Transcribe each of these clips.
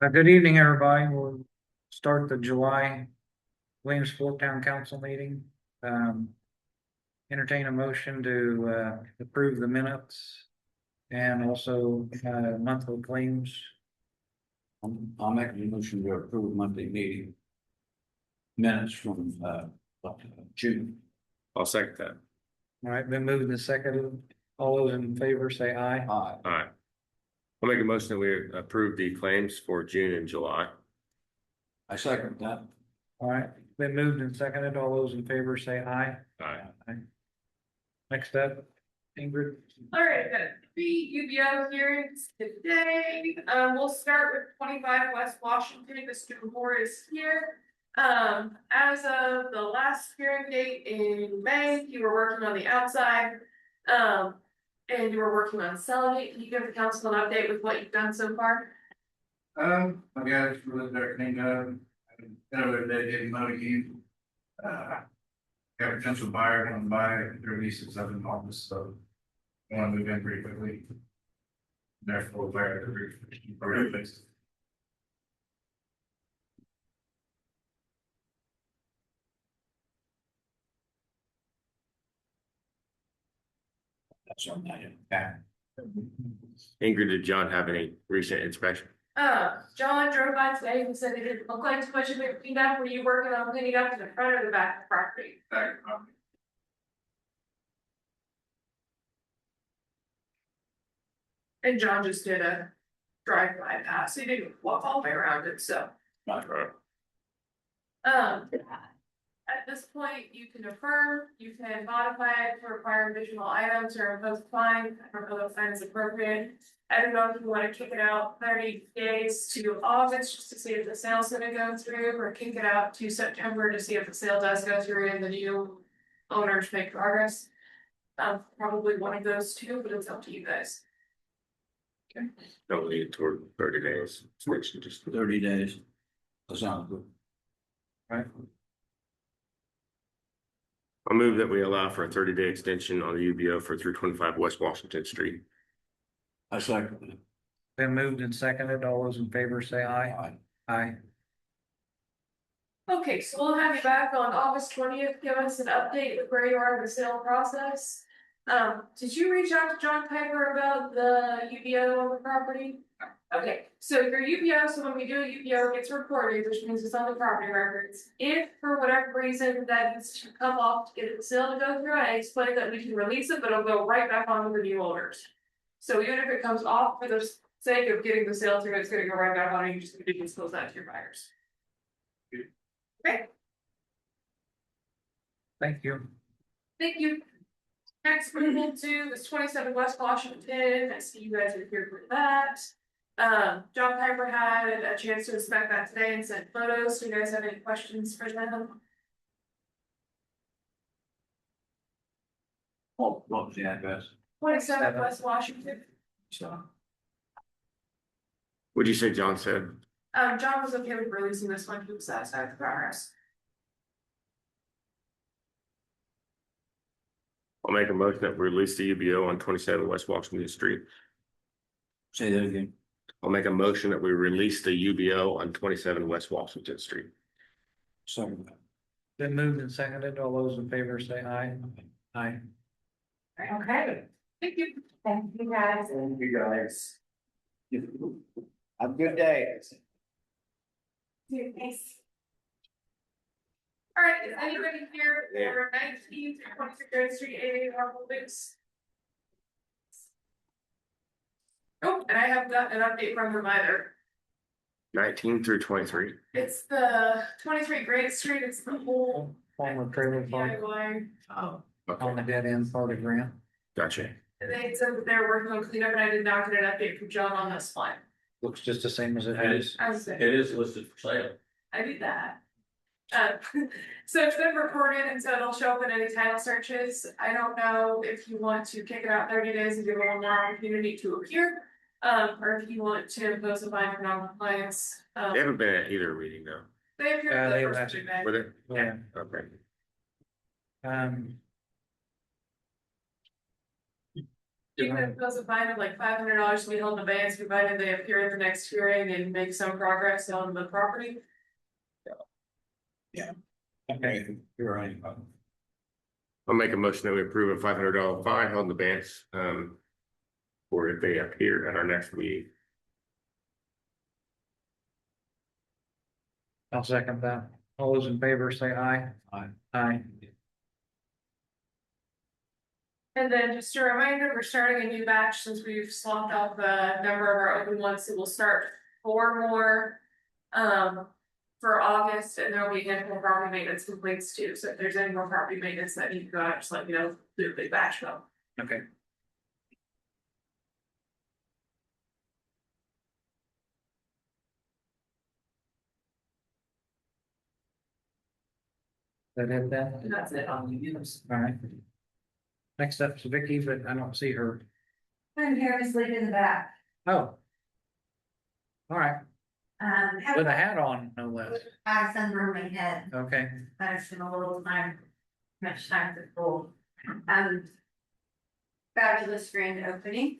Good evening, everybody. We'll start the July Williamsport Town Council meeting. Entertain a motion to approve the minutes and also monthly claims. I'll make a motion to approve monthly meeting minutes from June. I'll second that. All right, been moved and seconded. All those in favor say aye. Aye. All right. I'll make a motion that we approve the claims for June and July. I second that. All right, been moved and seconded. All those in favor say aye. Aye. Next up, Ingrid. All right, got 3 UBO hearings today. We'll start with 25 West Washington. The student board is here. As of the last hearing date in May, you were working on the outside. And you were working on selling it. Can you give the council an update with what you've done so far? I got it really everything done. Another day getting money again. Got a potential buyer want to buy their leases up in August, so I want to move in pretty quickly. Therefore, where the replace. That's on that. Yeah. Ingrid, did John have any recent inspection? John drove by today and said it didn't look like too much of it cleaned up. Were you working on cleaning up in the front or the back of the property? And John just did a drive-by pass. He didn't walk all the way around it, so. Not her. At this point, you can affirm, you can modify it to require additional items or impose a fine. I don't know if fine is appropriate. I don't know if you want to kick it out 30 days to August just to see if the sale's gonna go through, or kick it out to September to see if the sale does go through and the new owners make progress. Probably one of those two, but it's up to you guys. Don't lead it toward 30 days. Switch to just 30 days. That sounds good. Right. I'll move that we allow for a 30-day extension on the UBO for 325 West Washington Street. I second that. Been moved and seconded. All those in favor say aye. Aye. Aye. Okay, so we'll have you back on August 20th, give us an update with where you are in the sale process. Did you reach out to John Piper about the UBO on the property? Okay, so your UBO, so when we do a UBO, it gets recorded, which means it's on the property records. If for whatever reason that needs to come off to get the sale to go through, I explained that we can release it, but it'll go right back on to the new owners. So even if it comes off for the sake of getting the sale through, it's gonna go right back on, and you just need to disclose that to your buyers. Okay, Thank you. thank you. Next, we move to this 27 West Washington. I see you guys are here for that. John Piper had a chance to inspect that today and sent photos. Do you guys have any questions for them? What was the address? 27 West Washington. So, What'd you say John said? John was okay with releasing this one. He was satisfied with the progress. I'll make a motion that we release the UBO on 27 West Washington Street. say that again. I'll make a motion that we release the UBO on 27 West Washington Street. Second that. Been moved and seconded. All those in favor say aye. Aye. Okay. Thank you. Thank you, guys. Thank you, guys. Have a good day. Thanks. All right, is anybody here for 19th, 23rd Street, 88 Marble Boots? Oh, and I have got an update from them either. 19 through 23. It's the 23 Great Street, it's the whole Former trailer park DIY. on Okay, the dead end part of grant. gotcha. They said that they're working on cleanup, and I did not get an update from John on this one. Looks just the same as it has. I was It is listed for sale. I did that. So it's been recorded, and so it'll show up in any title searches. I don't know if you want to kick it out 30 days and give a little more opportunity to appear. Or if you want to impose a fine for non-compliance. They haven't been at either meeting though. They appeared Yeah, the they first have. Tuesday. Were they? Yeah. Okay. Even if it was a fine of like $500 to be held in abeyance, provided they appear at the next hearing and make some progress on the property. Okay, You're right. I'll make a motion that we approve a $500 fine held in advance, or if they appear at our next meeting. I'll second that. All those in favor say aye. Aye. Aye. And then just a reminder, we're starting a new batch since we've swapped out the number of our open ones, so we'll start 4 more. For August, and there'll be a handful of property maintenance complaints too, so if there's any more property maintenance that need to go out, just let me know, do a big batch though. Okay. That it then? And that's it on the All right. Next up's Vicky, but I don't see her. I'm here asleep in the back. Oh. All right, Have with a hat on, no less. I sunburned my head, Okay, but I spent a little time, much time to school. Fabulous grand opening.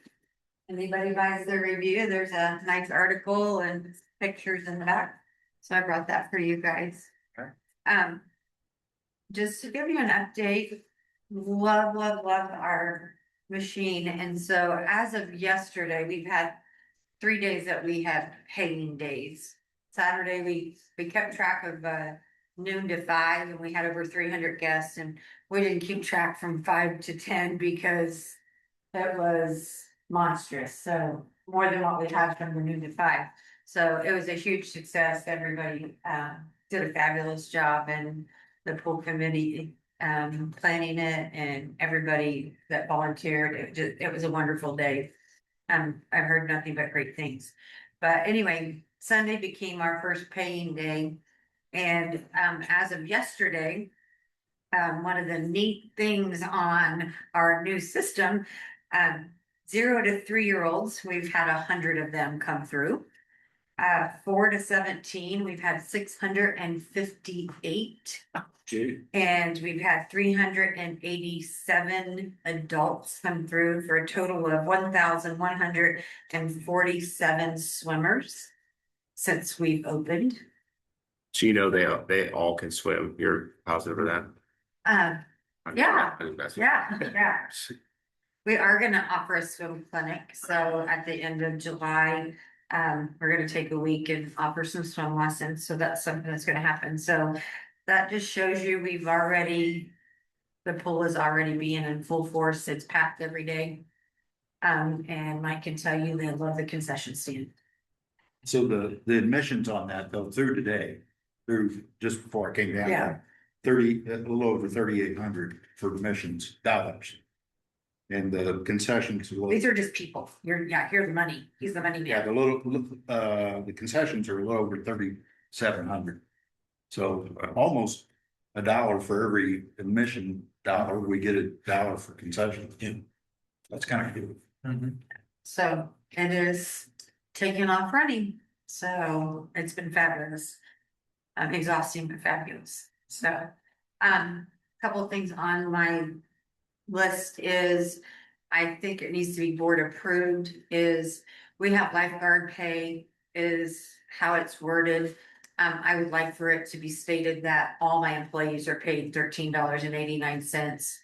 Anybody buys the review, there's a nice article and pictures in the back. So I brought that for you guys. Okay. Just to give you an update, love our machine. And so as of yesterday, we've had 3 days that we had paying days. Saturday, we kept track of noon to 5 and we had over 300 guests, and we didn't keep track from 5 to 10 because it was monstrous. So more than what we had from the noon to 5. So it was a huge success. Everybody did a fabulous job, and the pool committee planning it, and everybody that volunteered. It was a wonderful day. I've heard nothing but great things. But anyway, Sunday became our first paying day. And as of yesterday, one of the neat things on our new system, 0 to 3-year-olds, we've had 100 of them come through. 4 to 17, we've had 658. And we've had 387 adults come through for a total of 1,147 swimmers since we've opened. So they all can swim. You're positive of that? Yeah. I think that's- Yeah. We are gonna offer a swim clinic, so at the end of July, we're gonna take a week and offer some swim lessons, so that's something that's gonna happen, so. That just shows you the pool is already being in full force, it's packed every day. And Mike can tell you they love the concession stand. So the admissions on that though, through today, through just before I came down. Yeah. 30, a little over 3,800 for admissions dollars. And the concessions. These are just people, here's the money, he's the money Yeah, man. the concessions are a little over 3,700. So almost $1 for every admission dollar, we get $1 for concessions. Yeah. That's kind of good. Mhm. So it is taking off running, so it's been fabulous. Exhausting but fabulous, so, couple of things on my list is, I think it needs to be board approved, is we have lifeguard pay is how it's worded. I would like for it to be stated that all my employees are paid $13.89.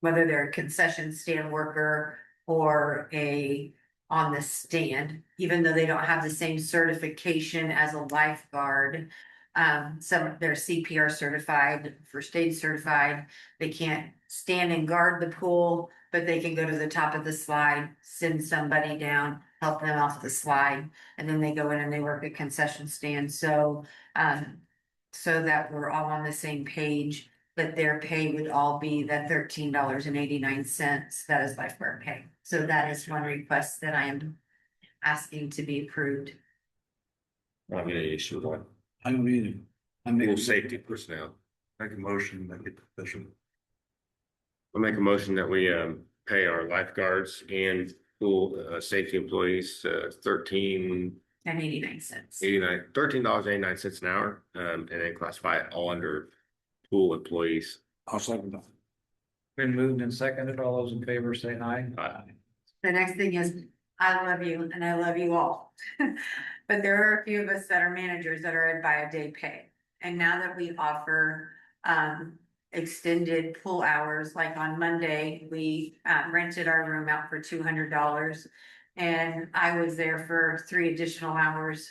Whether they're a concession stand worker or on the stand, even though they don't have the same certification as a lifeguard. Some they're CPR certified, first aid certified, they can't stand and guard the pool, but they can go to the top of the slide, send somebody down, help them off the slide, and then they go in and they work at concession stand, so that we're all on the same page, that their pay would all be that $13.89, that is lifeguard pay. So that is one request that I am asking to be approved. I don't get any issue with that. I don't either. Pool safety personnel. Make a motion that it official. I'll make a motion that we pay our lifeguards and pool safety employees $13.89. $13.89 an hour, and then classify it all under pool employees. I'll second that. Been moved and seconded. All those in favor say aye. Aye. the next thing is, I love you and I love you all. But there are a few of us that are managers that are by a day pay. And now that we offer extended pool hours, like on Monday, we rented our room out for $200. And I was there for 3 additional hours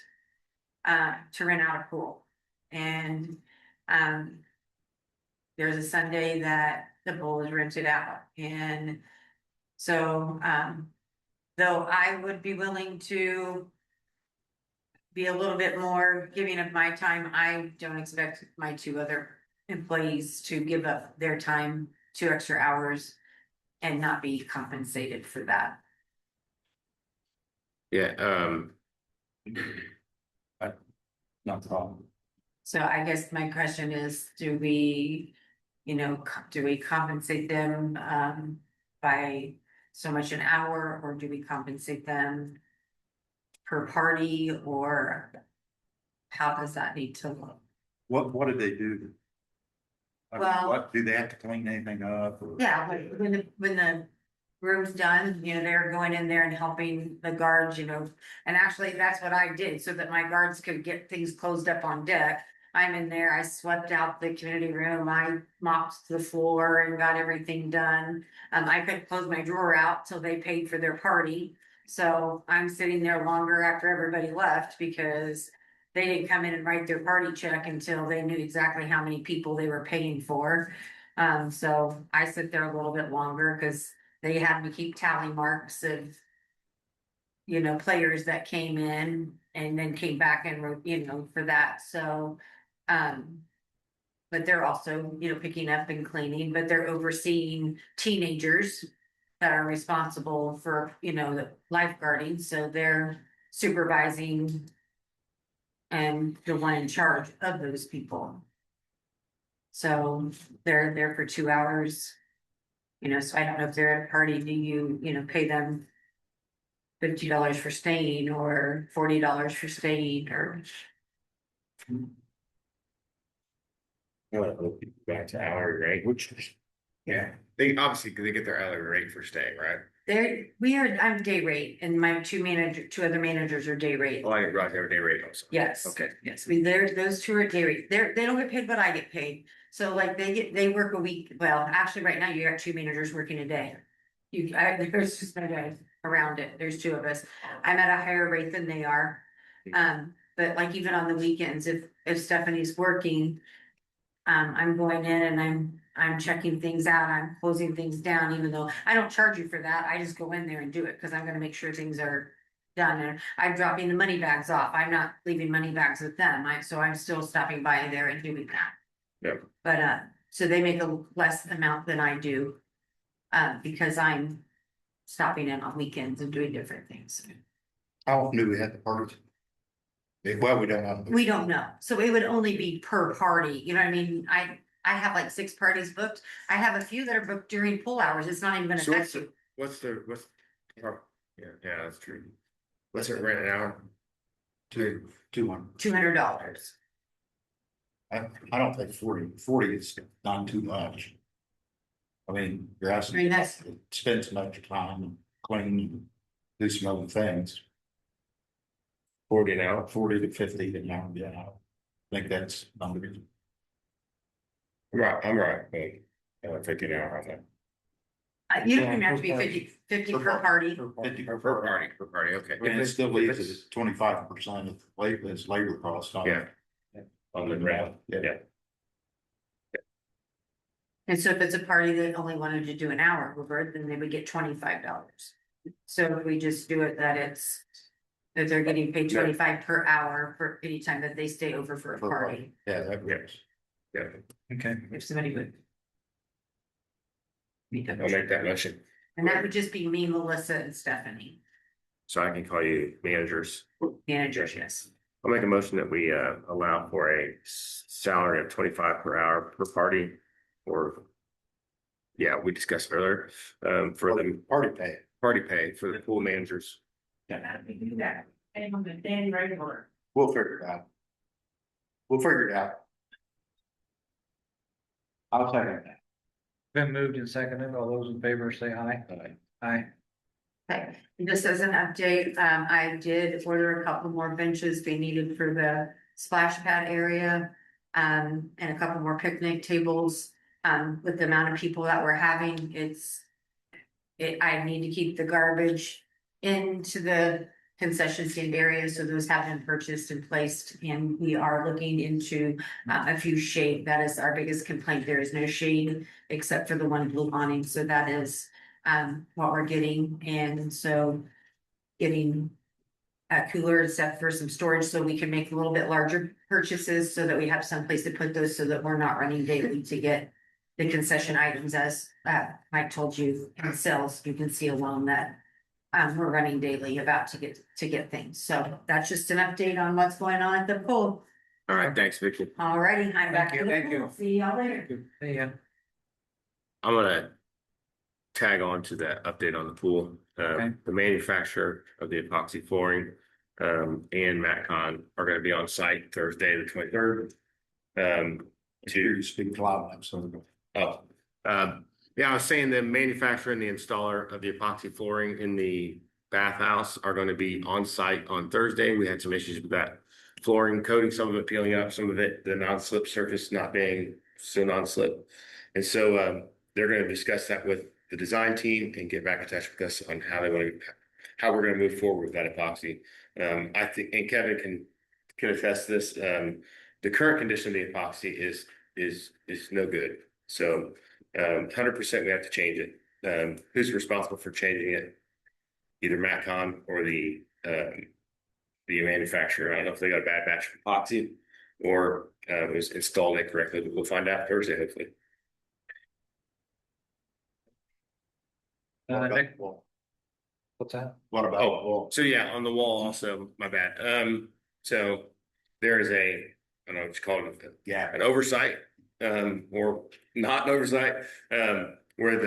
to rent out a pool. And there's a Sunday that the pool is rented out. And so though I would be willing to be a little bit more giving of my time, I don't expect my 2 other employees to give up their time, 2 extra hours, and not be compensated for that. Yeah, Not a problem. So I guess my question is, do we, do we compensate them by so much an hour, or do we compensate them per party, or how does that need to look? What did they do? I mean, Well- what, do they have to clean anything up? Or- Yeah, when the room's done, they're going in there and helping the guards, and actually that's what I did so that my guards could get things closed up on deck. I'm in there, I swept out the community room, I mopped the floor and got everything done. I could close my drawer out till they paid for their party. So I'm sitting there longer after everybody left because they didn't come in and write their party check until they knew exactly how many people they were paying for. So I sit there a little bit longer because they had me keep tally marks of, players that came in and then came back and wrote, for that. So, but they're also, picking up and cleaning, but they're overseeing teenagers that are responsible for, the lifeguarding. So they're supervising and the one in charge of those people. So they're there for 2 hours. So I don't know if they're at a party, do you, pay them $50 for staying or $40 for staying or? back to hourly rate, which, yeah, they obviously, they get their hourly rate for staying, right? I'm day rate and my 2 other managers are day rate. Oh, I didn't realize they were day rate also. Yes. Okay. Yes, those 2 are day rate. They don't get paid, but I get paid. So like they work a week. Well, actually right now you got 2 managers working a day. There's just no guys around it. There's 2 of us. I'm at a higher rate than they are. But like even on the weekends, if Stephanie's working, I'm going in and I'm checking things out. I'm closing things down, even though I don't charge you for that. I just go in there and do it because I'm gonna make sure things are done. And I'm dropping the money bags off. I'm not leaving money bags with them. So I'm still stopping by there and doing that. Yep. But so they make a less amount than I do. Because I'm stopping in on weekends and doing different things. How often do we have the parties? Well, we don't have. We don't know. So it would only be per party. You know what I mean? I have like 6 parties booked. I have a few that are booked during pool hours. It's not even gonna So affect you. yeah, that's true. What's it rent an hour? 200. $200. I don't think 40 is not too much. I mean, you're asking, that's, spend some extra time, clean, do some other things. 40 an hour. 40 to 50 an hour, yeah. I think that's number. I'm right, but 50 an hour, I think. you don't even have to be 50 per party. 50 Per party, okay. And it still leaves us 25% of labor, it's labor cost. Yeah. On the ground, yeah. And so if it's a party that only wanted to do an hour, then they would get $25. So if we just do it that they're getting paid 25 per hour for any time that they stay over for a party. Yeah, that works. Yeah, Okay, If somebody would. I'll make that motion, And that would just be me, Melissa and Stephanie, so I can call you managers. managers, yes. I'll make a motion that we allow for a salary of 25 per hour per party, or yeah, we discussed earlier, for the Party pay. for the pool managers. We can do that. And regular. We'll figure it out. We'll figure it out. I'll second that. been moved and seconded. All those in favor say aye. Aye. Okay, and just as an update, I did order a couple more benches they needed for the splash pad area. And a couple more picnic tables, with the amount of people that we're having, I need to keep the garbage into the concession stand area, so those have been purchased and placed, and we are looking into a few shade. That is our biggest complaint. There is no shade except for the one blue awning, so that is what we're getting, and so getting a cooler and stuff for some storage, so we can make a little bit larger purchases, so that we have some place to put those, so that we're not running daily to get the concession items, as Mike told you, in sales, you can see alone that we're running daily about to get things. So that's just an update on what's going on at the pool. All right, thanks, Vicky. Alrighty, I'm back to the Thank you. pool. See y'all later. Yeah. I'm gonna tag on to that update on the pool. Okay. The manufacturer of the epoxy flooring, and MatCon are gonna be on site Thursday, the 23rd. To speak loud, so. Oh, yeah, I was saying the manufacturer and the installer of the epoxy flooring in the bathhouse are going to be on site on Thursday. We had some issues with that flooring coating, some of it peeling up, some of it, the non-slip surface not being so non-slip. And so, they're going to discuss that with the design team and get back in touch with us on how we're going to move forward with that epoxy. I think, and Kevin can attest this, the current condition of the epoxy is no good. So 100% we have to change it. Who's responsible for changing it? Either MatCon or the manufacturer. I don't know if they got a bad batch of epoxy or it was installed incorrectly, but we'll find out Thursday, hopefully. Nick, what's that? What about? Oh, so yeah, on the wall also, my bad. So there is I don't know what you call it, Yeah. an oversight, or not an oversight, where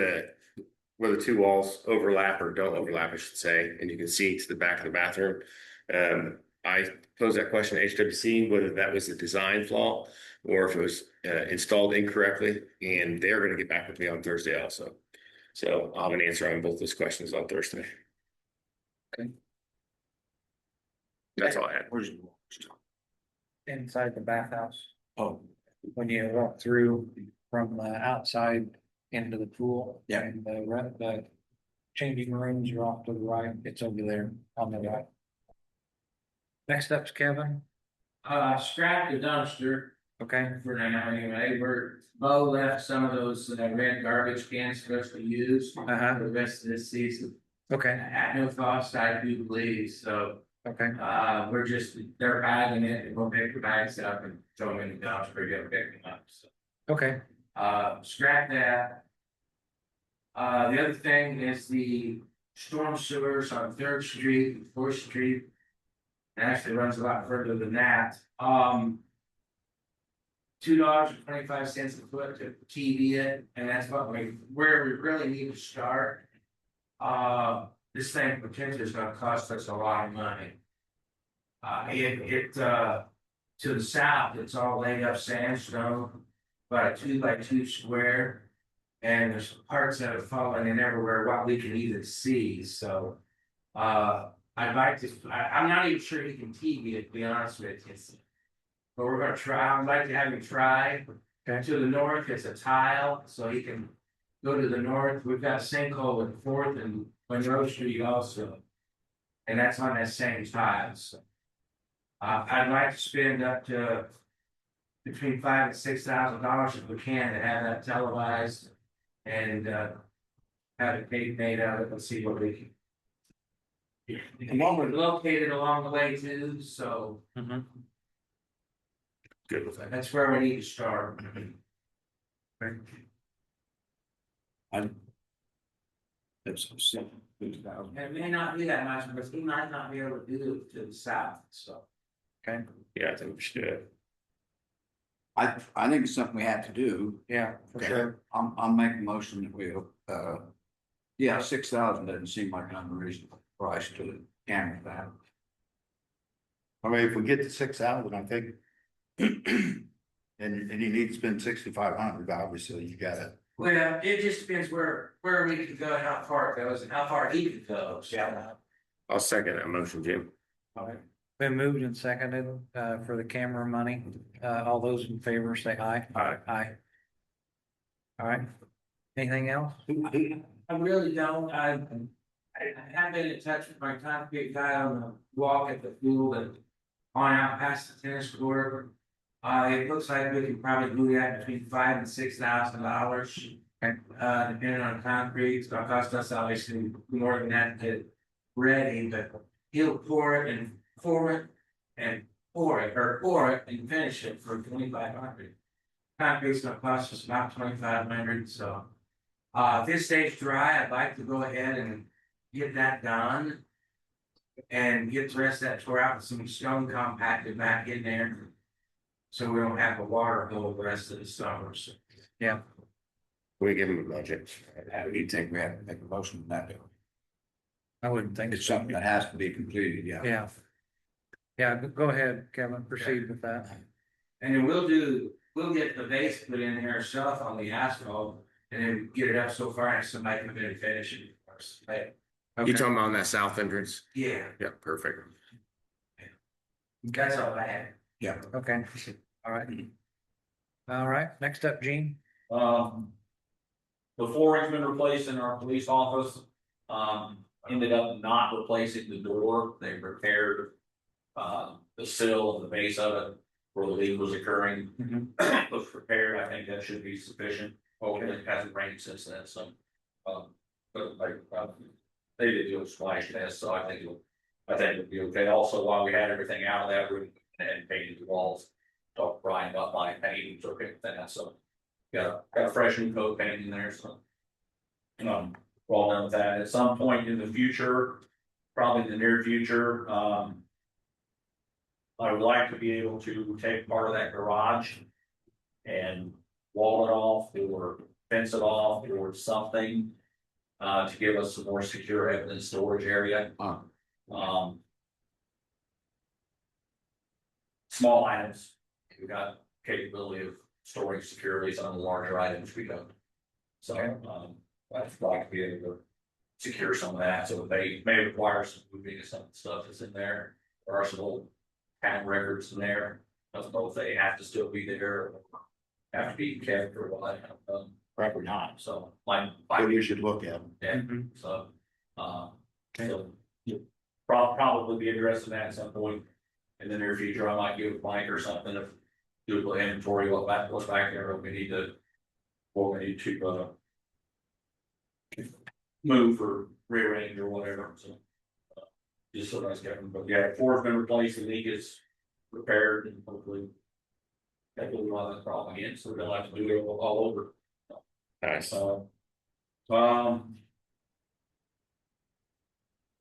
the two walls overlap or don't overlap, I should say, and you can see to the back of the bathroom. I posed that question to HWC, whether that was a design flaw or if it was installed incorrectly, and they're going to get back with me on Thursday also. So I'll have an answer on both those questions on Thursday. Okay. That's all I had. Where's Inside the bathhouse, Oh, when you walk through from the outside into the pool. Yeah. And the changing rooms are off to the right, it's over there on the right. Next up's Kevin, Scrap the dumpster okay, for now, anyway, Bo left some of those red garbage cans for us to use for the rest of this season. okay, At no cost, I do believe, so, okay, they're bagging it, and we'll pick the bags up and throw them in the dumpster, you'll pick them up, so. okay, Scrap that. The other thing is the storm sewers on Third Street, Fourth Street. It actually runs a lot further than that. $2.25 a foot to TV it, and that's where we really need to start. This thing potentially is gonna cost us a lot of money. To the south, it's all laid up sandstone, about a 2x2 square. And there's parts that have fallen in everywhere, what we can even see, so. I'd like to, I'm not even sure he can TV it, to be honest with you. But we're gonna try, I'd like to have him try. Okay. To the north, it's a tile, so he can go to the north, we've got a sinkhole with Fourth and Monroe Street also. And that's on that same tile, so. I'd like to spend up to between $5,000 and $6,000 if we can to have that televised. And have it made out of it and see what we can. And one was located along the way too, so Good with that. that's where we need to start. That's It may not be that much, but he might not be able to do it to the south, so. okay, Yeah, I think we should do it. I think it's something we have to do. yeah, for Okay. sure, I'll make a motion that we, yeah, 6,000 doesn't seem like an unreasonable price to hammer that. I mean, if we get to 6,000, I think. And you need to spend 6,500, obviously, you gotta Well, it just depends where we can go and how far it goes and how far he can go, so. I'll second that motion, Jim. Been moved and seconded, for the camera money. All those in favor say aye. Aye. Aye. All right. Anything else? I really don't, I have been in touch with my concrete guy on the walk at the field and on out past the tennis court. It looks like we can probably do that between $5,000 and $6,000. Depending on concrete, it's gonna cost us obviously more than that to get ready, but he'll pour it and pour it and pour it and finish it for 2,500. Concrete's gonna cost us about 2,500, so. If this stays dry, I'd like to go ahead and get that done. And get the rest of that tore out with some stone compacted back in there. So we don't have a water hole the rest of the summer, so. We give him a budget. How do you think we have to make a motion on that? I wouldn't think It's so. something that has to be completed, yeah. Yeah. Yeah, go ahead, Kevin, proceed with that. And then we'll get the base put in there ourselves on the asphalt. And then get it up so far and somebody come in and finish it for us. Like, You Okay. talking about on that south entrance? yeah, Yeah, perfect. that's all I had. Yeah. Okay, all right. All right, next up, Gene. The flooring's been replaced in our police office, ended up not replacing the door, they repaired. The sill and the base of it where the leak was occurring. Was repaired, I think that should be sufficient, hopefully it hasn't rained since then, so. But like, they did do a splash test, so I think it'll be okay, also while we had everything out of that room and painted the walls. Talked to Brian about my painting, so okay with that, so. Got a fresh new coat paint in there, so. We're all done with that, at some point in the future, probably in the near future, I would like to be able to take part of that garage. And wall it off or fence it off or something. To give us some more secure evidence storage area. Small items, we got capability of storing securely, some of the larger items we don't. So, I'd like to be able to secure some of that, so they may require some moving of some of the stuff that's in there. There are some old town records in there, I don't know if they have to still be there. Or have to be kept for a while, Probably not. so, like. Maybe you should look at them. Yeah, Mhm. so, so, probably be addressing that at some point. In the near future, I might give Mike or something to do a little inventory, what's back there, what we need to. Move or rearrange or whatever, so. Just so that's getting, but yeah, floor's been replaced, the leak is repaired and hopefully. That will not have a problem again, so we don't have to do it all over. Nice. I'm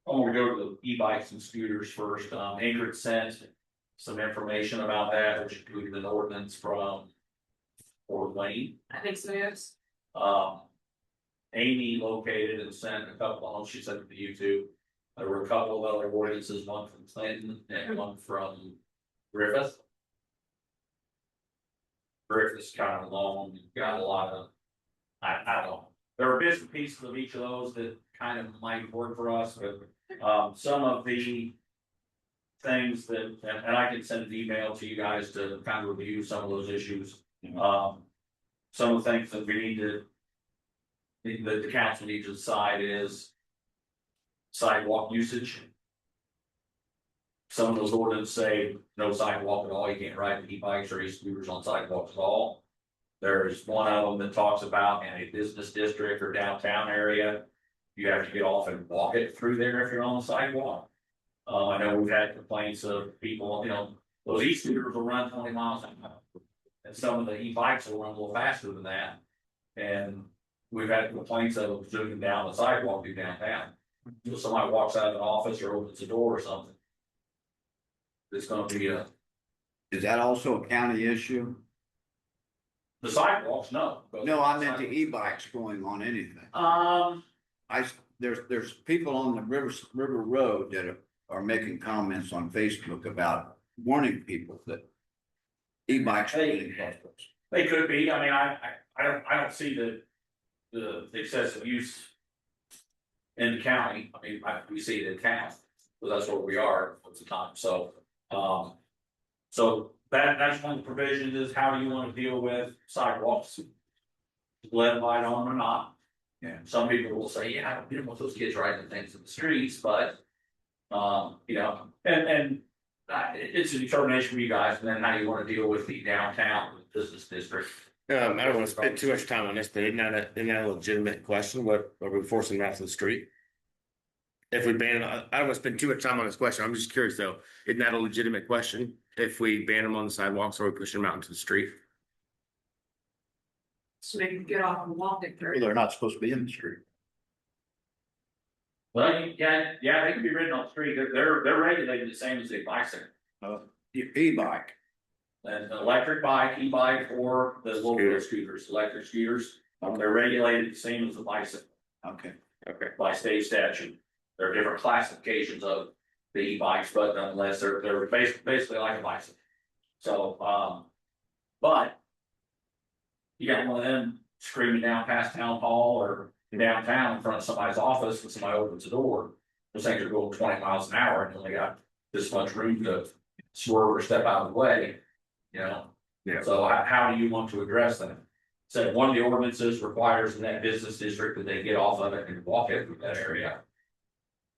gonna go to the e-bikes and scooters first. Ingrid sent some information about that, which included an ordinance from Fort Wayne. I think so, yes. Amy located and sent a couple of them. She sent it to you too. There were a couple of other ordinances, one from Clinton and one from Griffith. Griffith's kind of long, got a lot of, I don't know. There are bits and pieces of each of those that kind of might work for us, but some of the things that, and I can send an email to you guys to kind of review some of those issues. Some of the things that we need to, that the council needs to decide is sidewalk usage. Some of those ordinances say no sidewalk at all, you can't ride e-bikes or e-scooters on sidewalks at all. There's one of them that talks about in a business district or downtown area, you have to get off and walk it through there if you're on the sidewalk. I know we've had complaints of people, you know, those e-scooters will run 20 miles an hour. And some of the e-bikes will run a little faster than that. And we've had complaints of them zooming down the sidewalk through downtown. So somebody walks out of an office or opens a door or something. It's gonna be Is that also a county issue? the sidewalks, no. No, I meant the e-bikes going on anything. There's people on the River Road that are making comments on Facebook about warning people that e-bikes are getting close. They could be, I mean, I don't see that the excessive use in the county, I mean, we see it in town, but that's where we are at the time, so, so that's one of the provisions is how do you wanna deal with sidewalks? Let light on or not. Yeah. Some people will say, yeah, I don't want those kids riding things in the streets, but, you know, and it's a determination for you guys, and then how you wanna deal with the downtown business district. I don't wanna spend too much time on this, but isn't that a legitimate question? What, are we forcing them out to the street? If we ban, I don't wanna spend too much time on this question, I'm just curious though, isn't that a legitimate question? If we ban them on the sidewalks, are we pushing them out into the street? So they can get off and walk it through. They're not supposed to be in the street. Well, yeah, they can be ridden on the street, they're regulated the same as a bicycle. E-bike. An electric bike, e-bike, or the local scooters, electric scooters, they're regulated the same as a bicycle Okay. Okay. by state statute. There are different classifications of the e-bikes, but nonetheless, they're basically like a bicycle. So, but you got one of them screaming down past town hall or downtown in front of somebody's office and somebody opens the door. Those things are going 20 miles an hour and only got this much room to swerve or step out of the way, you know? Yeah. So how do you want to address that? So one of the ordinances requires in that business district that they get off of it and walk it through that area.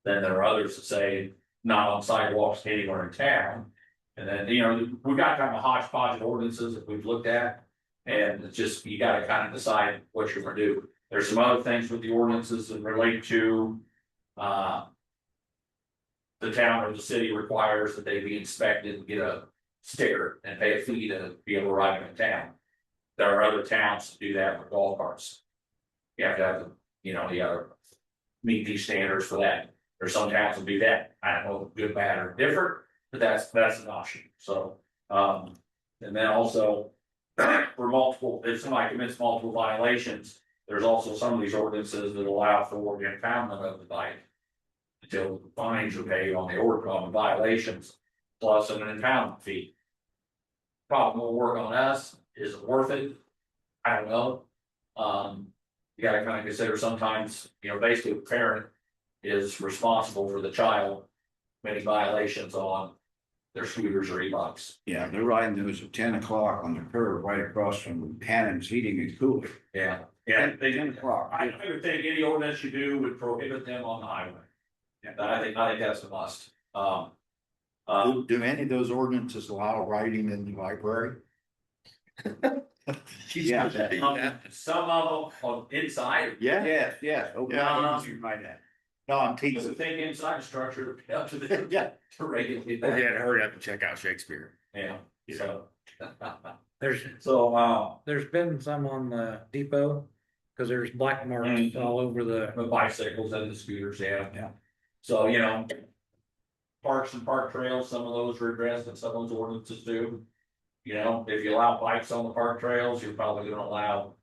Then there are others that say not on sidewalks anywhere in town. And then, you know, we've got kind of a hodgepodge of ordinances that we've looked at. And it's just, you gotta kind of decide what you're gonna do. There's some other things with the ordinances that relate to, the town or the city requires that they be inspected and get a sticker and pay a fee to be able to ride them in town. There are other towns that do that with golf carts. You have to have, you know, you gotta meet these standards for that. There's some towns that do that. I don't know, good, bad, or different, but that's an option. So, and then also for multiple, if somebody commits multiple violations, there's also some of these ordinances that allow for the impoundment of the bike until the fines are paid on the violations, plus an impoundment fee. Probably more work on us. Is it worth it? I don't know. You gotta kind of consider sometimes, you know, basically the parent is responsible for the child, many violations on their scooters or e-bikes. Yeah, they're riding those at 10 o'clock on the curb right across from Hannon's Heating and Cooling. Yeah, they 10 o'clock. I would think any ordinance you do would prohibit them on the highway. Yeah, I think that's a must. Do any of those ordinances allow riding in the library? Yeah. Some of them on inside. Yeah. Yes. Oh, Yeah. you might have. No, I'm I teasing. think inside structure up to the Yeah. to regulate If you that. had to hurry up and check out Shakespeare. Yeah. So. There's there's been some on the depot, cause there's black marks all over the. The bicycles and the scooters, yeah. Yeah. So, you know. Parks and park trails, some of those are addressed and some of those ordinances do. You know, if you allow bikes on the park trails, you're probably gonna allow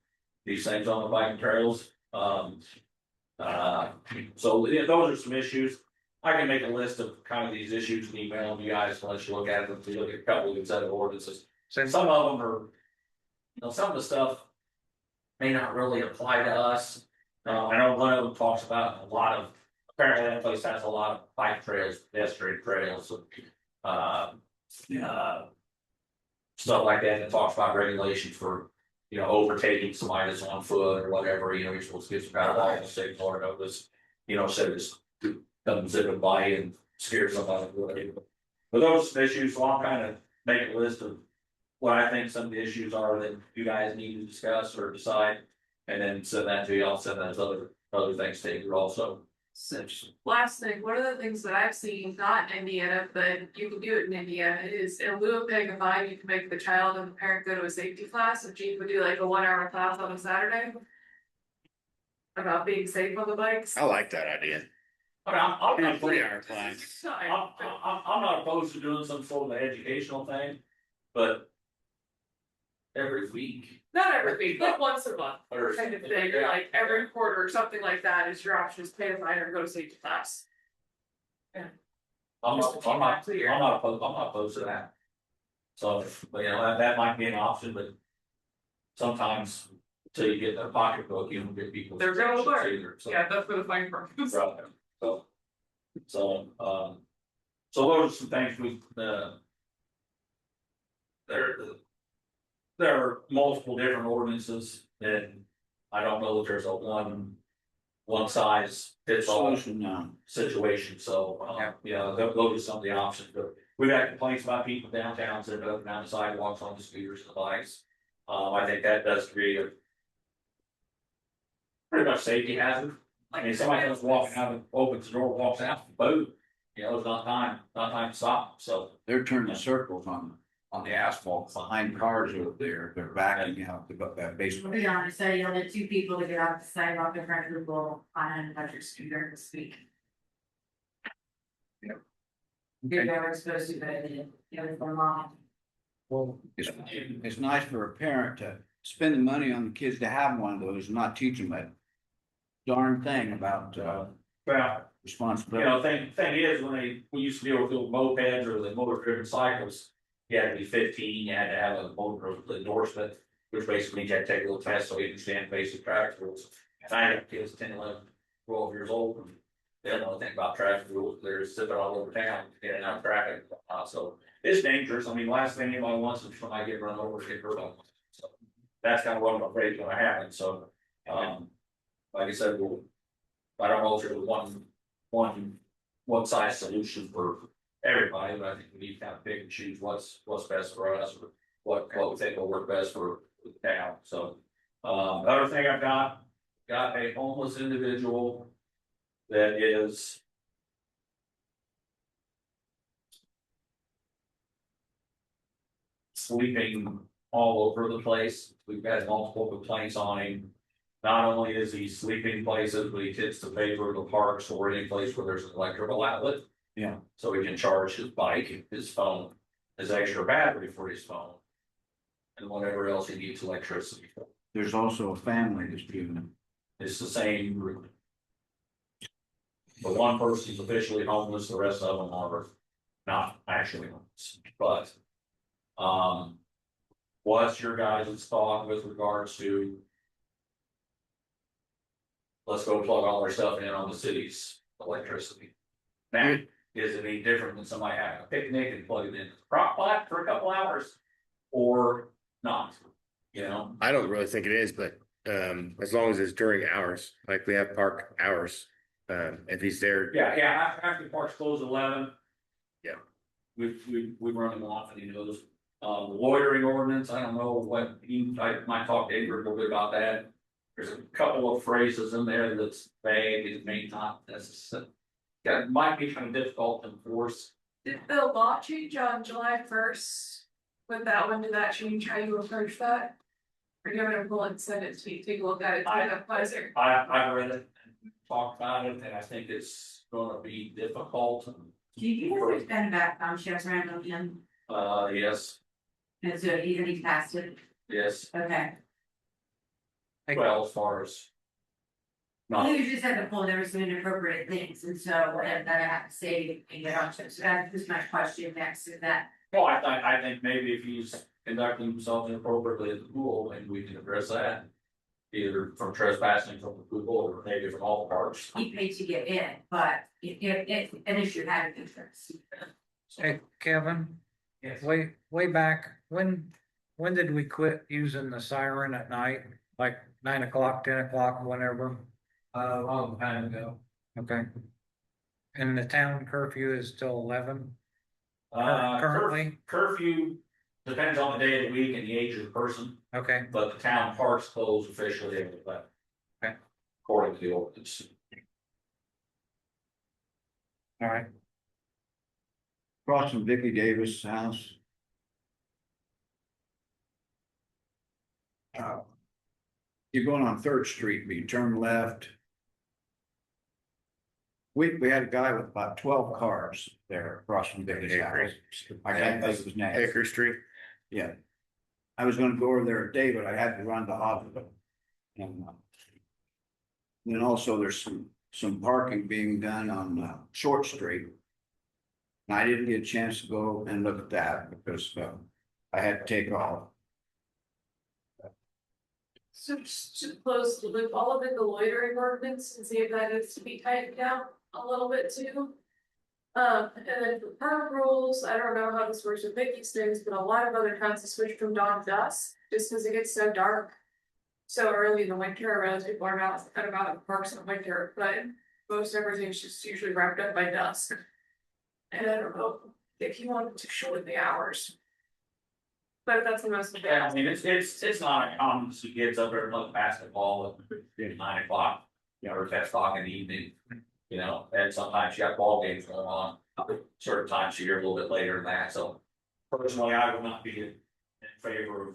these things on the bike trails. So yeah, those are some issues. I can make a list of kind of these issues and email them to you guys, and let you look at them, if you look at a couple of these other ordinances. And some of them are, you know, some of the stuff may not really apply to us. I know one of them talks about a lot of, apparently that place has a lot of bike trails, pedestrian trails, stuff like that, that talks about regulations for, you know, overtaking somebody that's on foot or whatever, you know, you're supposed to give some kind of license, signal or notice, you know, so this doesn't zip by and scare somebody. But those issues, so I'll kind of make a list of what I think some of the issues are that you guys need to discuss or decide. And then send that to you, I'll send those other things to you also. So, last thing, one of the things that I've seen, not in Indiana, but you can do it in Indiana, is in lieu of paying a fine, you can make the child and the parent go to a safety class, if Chief would do like a 1 hour class on a Saturday. About being safe on the bikes. I like that idea. But I'm Yeah, not 3 hour class. I'm not opposed to doing some sort of an educational thing, but every week. Not every week, like once a month, Or kind of thing, or like every quarter or something like that is your option, is pay a fine or go to safety class. I'm Just a few times a year. not opposed to that. So, but you know, that might be an option, but sometimes till you get the pocketbook, you don't get people. They're gonna learn. either, so. Yeah, that's where the fine part comes. Right. So those are some things there are multiple different ordinances, and I don't know that there's a one size fits all Solution now. situation, so, those are some of the options, but we've had complaints about people downtown sitting up and down the sidewalks on the scooters and the bikes. I think that does create a pretty much safety hazard. I mean, somebody else walking out, opens the door, walks out, boom, it's not time to stop, so. They're turning circles on the asphalt behind cars over there. They're backing out that To basement. be honest, I yelled at 2 people to get off the sidewalk in front of people on an electric scooter this week. They were supposed to, but I didn't, it was for mom. Well, It's nice for a parent to spend the money on the kids to have one of those, and not teach them that darn thing about, Well, responsibility. thing is, we used to deal with little mopeds or the motor driven cycles. You had to be 15, you had to have a motor endorsement, which basically means you had to take a little test so you understand basic traffic rules. And I have kids 10, 11, 12 years old, and they don't know anything about traffic rules, they're just zipping all over town, getting out of traffic. So it's dangerous, I mean, last thing anybody wants is somebody get run over, get hurt on. So that's kind of what I'm afraid is gonna happen, so, like I said, I don't know if there's one size solution for everybody, but I think we need to kind of pick and choose what's best for us, or what we think will work best for the town, so. Other thing I've got a homeless individual that is. Sleeping all over the place, we've had multiple complaints on him. Not only is he sleeping places, but he tends to favor the parks or any place where there's an electrical outlet. Yeah. So he can charge his bike, his phone, his extra battery for his phone. And whatever else he needs electricity for. There's also a family that's doing it. It's the same group. The one person's officially homeless, the rest of them are not actually homeless, but. What's your guys' thought with regards to? Let's go plug all our stuff in on the city's electricity. Now, is it any different than somebody having a picnic and plugging in the crock pot for a couple hours? Or not, I don't really think it is, but as long as it's during hours, like we have park hours, if he's there. Yeah, after the park's closed at 11. Yeah. We run them off and he knows, loitering ordinance, I don't know what, I might talk to Ingrid a little bit about that. There's a couple of phrases in there that's vague, it may not necessarily. That might be kind of difficult to enforce. Did the law change on July 1st? With that one, did that change how you approach that? Or do you want to pull it and send it to me, take a look at it, take a pleasure? I've read it, and talked about it, and I think it's gonna be difficult. Do you guys expand background checks around him? Yes, And so either he passed it, yes, okay. well, as far as. Not, You just had to pull, there were some inappropriate things, and so that I have to say, and get on, so that was my question next to that. well, I think maybe if he's conducting himself inappropriately at the pool, maybe we can address that. Either from trespassing from the pool or maybe from all the parks. He paid to get in, but if an issue had an insurance. hey, Kevin, Yes. way back, when did we quit using the siren at night? Like 9 o'clock, 10 o'clock, whenever? A long time ago. Okay. And the town curfew is till 11? Currently? Curfew depends on the day of the week and the age of the person, Okay, but the town parks close officially at 11. Okay. According to the ordinance. all right. Across from Vicky Davis' house. You're going on Third Street, but you turn left. We had a guy with about 12 cars there across from Vicky's house. I can't think of his name. Acre Street. Yeah. I was gonna go over there today, but I had to run to hospital. And then also there's some parking being done on Short Street. And I didn't get a chance to go and look at that because I had to take off. So just to close the loop, I'll look at the loitering ordinance and see if that needs to be tightened down a little bit too. And then for perm rules, I don't know how this works with Mickey's things, but a lot of other towns have switched from dawn to dusk, just because it gets so dark. So early in the winter, most people are out in parks in the winter, but most everything's just usually wrapped up by dusk. And I don't know if you wanted to shorten the hours. But that's the most. Yeah, I mean, it's not uncommon to see kids up there playing basketball at 9 o'clock, you know, or 10 o'clock in the evening. You know, and sometimes you got ball games going on, certain times you're a little bit later than that, so. Personally, I would not be in favor of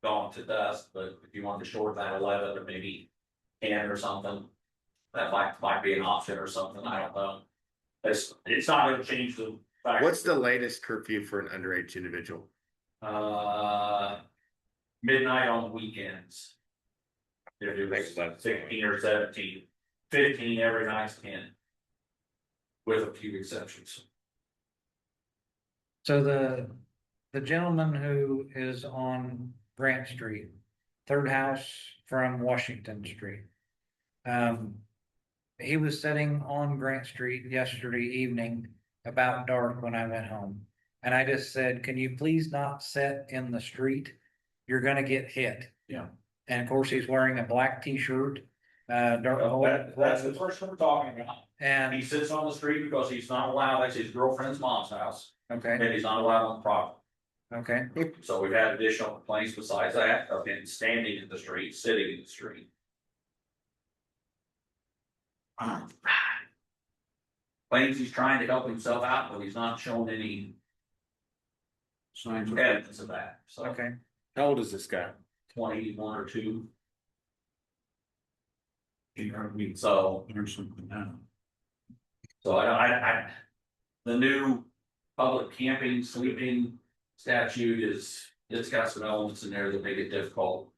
going to dusk, but if you wanted to shorten that 11 or maybe 10 or something. That might be an option or something, I don't know. It's not gonna change the fact. What's the latest curfew for an underage individual? Midnight on the weekends. If it was 16 or 17, 15 every night's 10. With a few exceptions. So the gentleman who is on Grant Street, third house from Washington Street. He was sitting on Grant Street yesterday evening about dark when I went home. And I just said, can you please not sit in the street? You're gonna get hit. Yeah. And of course, he's wearing a black t-shirt. That's the person we're talking about. And He sits on the street because he's not allowed, that's his girlfriend's mom's house, okay, and he's not allowed on the property. okay. So we've had additional complaints besides that of him standing in the street, sitting in the street. Claims he's trying to help himself out, but he's not shown any Signs of evidence of that, so Okay, How old is this guy? 21 or 2. So, there's something now. so the new public camping, sleeping statute it's got some elements in there that make it difficult.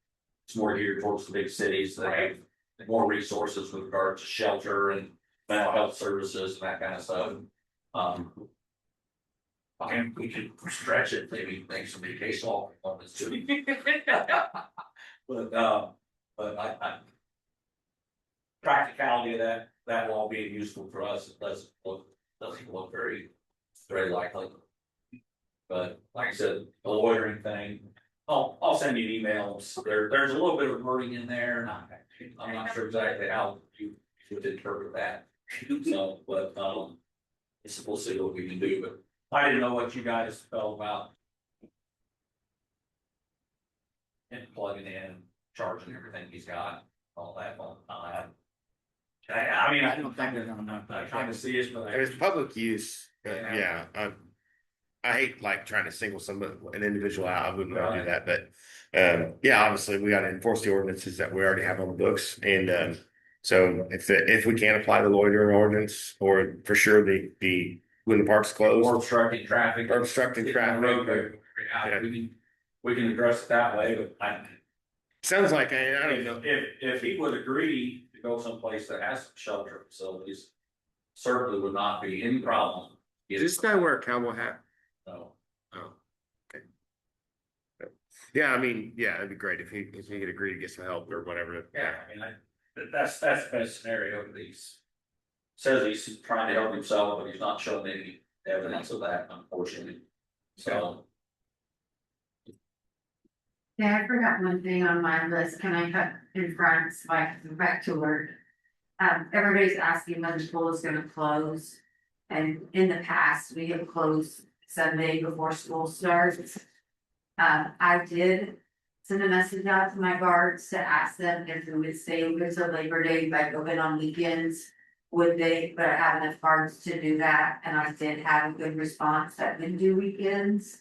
It's more geared towards the big cities that have more resources with regard to shelter and mental health services and that kind of stuff. And we could stretch it, maybe make some new case law on this too. But I practicality of that law being useful for us, it doesn't look very likely. But like I said, the loitering thing, I'll send you an email. There's a little bit of wording in there, and I'm not sure exactly how you would interpret that. So, but we'll see what we can do, but I didn't know what you guys felt about. And plugging in, charging everything he's got, all that all the time. I mean, I don't think they're gonna, I kind of see it, but. There's public use, yeah, I hate like trying to single an individual out, I wouldn't want to do that, but. Yeah, obviously, we gotta enforce the ordinances that we already have on the books, and so if we can't apply the loitering ordinance, or for sure the when the park's closed. Or obstructing traffic. Or obstructing traffic. Yeah, we can address it that way, but Sounds like, I don't know. If he would agree to go someplace that has shelter facilities, certainly would not be any problem. Does this guy wear a cowboy hat? No. Oh, okay. Yeah, I mean, yeah, it'd be great if he could agree to get some help or whatever. Yeah, I mean, that's the best scenario of these. Says he's trying to help himself, but he's not showing any evidence of that, unfortunately. So. Yeah, I forgot one thing on my list. Can I cut in front so I can go back to work? Everybody's asking when the pool is gonna close. And in the past, we have closed Sunday before school starts. I did send a message out to my guards to ask them if we would stay open till Labor Day by open on weekends. Would they, but I have enough guards to do that, and I did have a good response that we do weekends.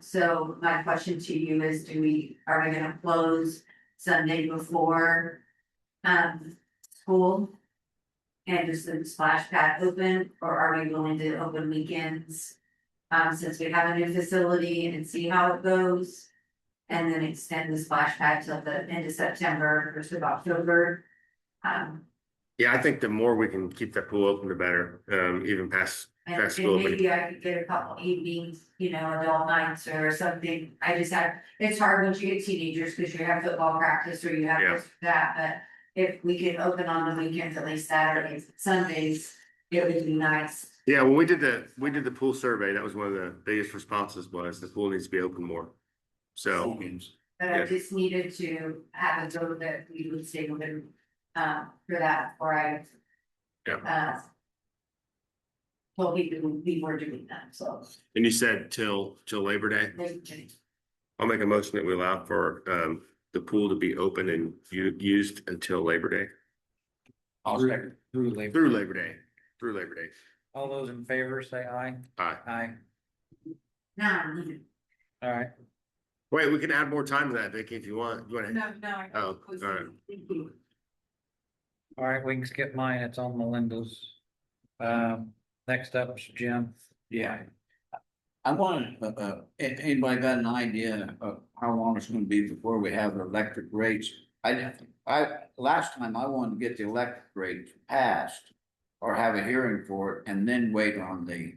So my question to you is, are we gonna close Sunday before, school? And just the splash pad open, or are we willing to open weekends? Since we have a new facility and see how it goes. And then extend the splash pad till the end of September, first of October. Yeah, I think the more we can keep that pool open, the better, even past, And past school. maybe I could get a couple evenings, adult nights or something. I just have, it's hard once you get teenagers because you have football practice or you have Yeah. this, that, but if we could open on the weekends, at least Saturdays, Sundays, it would be nice. Yeah, when we did the pool survey, that was one of the biggest responses was the pool needs to be open more. So, But I just needed to have a vote that we would stay open, for that, or I. Yeah. Well, we were doing that, so. and you said till Labor Day? I'll make a motion that we allow for, the pool to be open and used until Labor Day. Through Through Labor Day. All those in favor say aye. Aye. Aye. Now, All right. Wait, we can add more time to that, Vicky, if you want. You want to? No. Oh, all right. thank you. All right, we can skip mine. It's on Melinda's. Next up is Jim. Yeah. I want, anybody got an idea of how long it's gonna be before we have electric rates? Last time I wanted to get the electric rates passed or have a hearing for it and then wait on the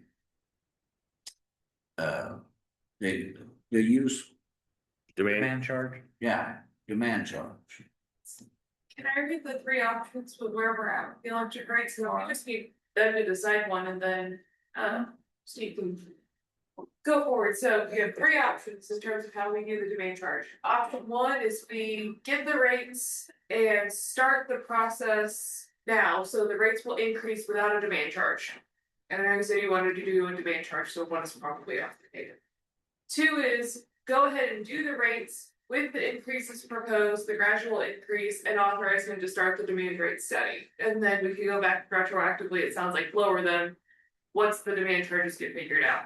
use, Demand. Man charge. yeah, demand charge. Can I read the three options with where we're at with the electric rates, and we just need them to decide one and then, Steve can go forward. So we have three options in terms of how we do the demand charge. Option one is we give the rates and start the process now, so the rates will increase without a demand charge. And I know you said you wanted to do a demand charge, so one is probably off the table. Two is go ahead and do the rates with the increases proposed, the gradual increase, and authorize them to start the demand rate study. And then we can go back retroactively, it sounds like lower them once the demand charges get figured out.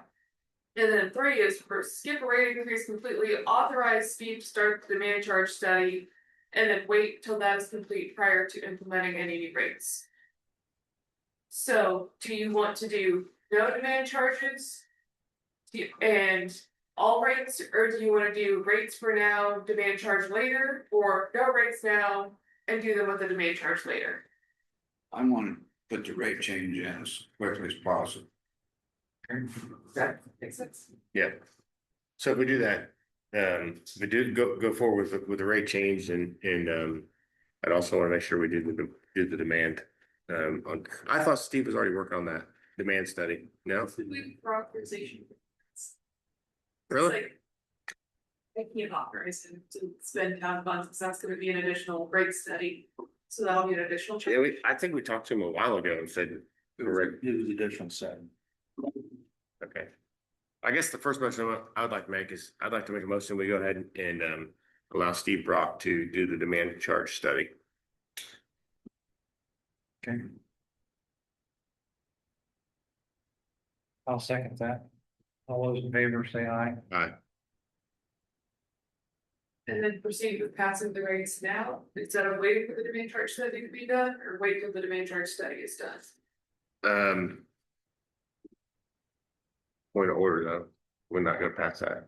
And then three is for skip a rate increase completely, authorize Steve to start the demand charge study, and then wait till that is complete prior to implementing any new rates. So, do you want to do no demand charges? And all rates, or do you wanna do rates for now, demand charge later, or no rates now and do them with the demand charge later? I want to put the rate change in as quickly as possible. That makes sense. Yeah. So if we do that, if we do go forward with the rate change and, I'd also want to make sure we do the demand. I thought Steve was already working on that demand study. No? We for authorization. Really? It's like, I can't authorize him to spend town funds, because that's gonna be an additional rate study, so that'll be an additional Yeah, charge. I think we talked to him a while ago and said, It was additional setting. okay. I guess the first motion I would like to make is, I'd like to make a motion, we go ahead and, allow Steve Brock to do the demand charge study. Okay. I'll second that. All those in favor say aye. Aye. And then proceed with passing the rates now, instead of waiting for the demand charge study to be done, or wait till the demand charge study is done. Point of order though, we're not gonna pass that.